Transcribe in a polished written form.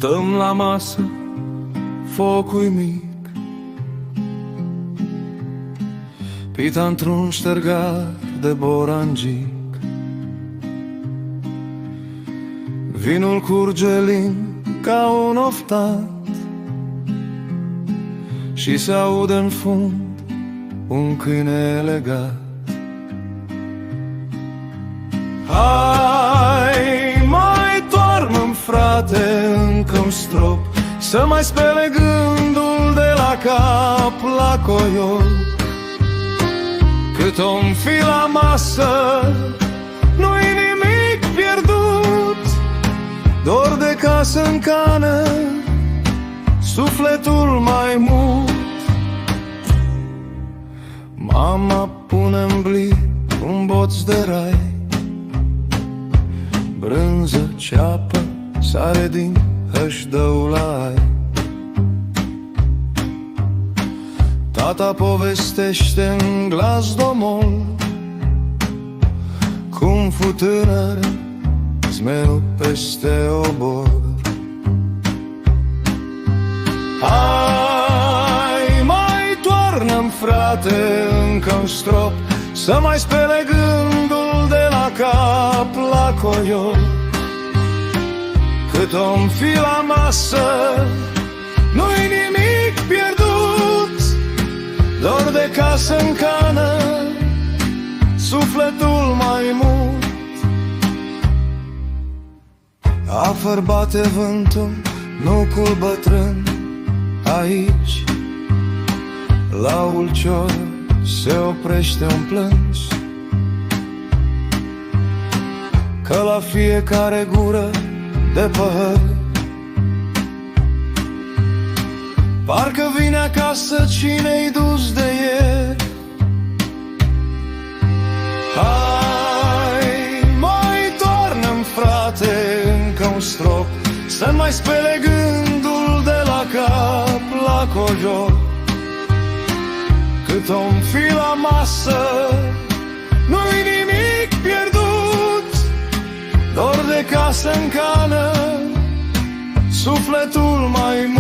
Stăm la masă, focul mic, pita într-un ștergar de borangic. Vinul curge lin ca un oftat și se aude în fund un câine legat. Hai, mai toarnă-mi, frate, încă un strop, să mai spele gândul de la cap la coiol. Cât om fi la masă, nu-i nimic pierdut, dor de casă în cană, sufletul mai mult. Mama pune-n blic un boț de rai, brânză, ceapă, sare din hășdăulai. Tata povestește în glas domol cum fu tânăr zmelul peste obor. Hai, mai toarnă-mi, frate, încă un strop, să mai spele gândul de la cap la coiol. Cât om fi la masă, nu-i nimic pierdut, dor de casă în cană, sufletul mai mult. Afară bate vântul, nucul bătrân, aici la ulcior se oprește un plâns, că la fiecare gură de păhăr parcă vine acasă cine-i dus de ieri. Hai, mai toarnă-mi, frate, încă un strop, să mai spele gândul de la cap la coiol. Cât om fi la masă, nu-i nimic pierdut, dor de casă în cană, sufletul mai mult.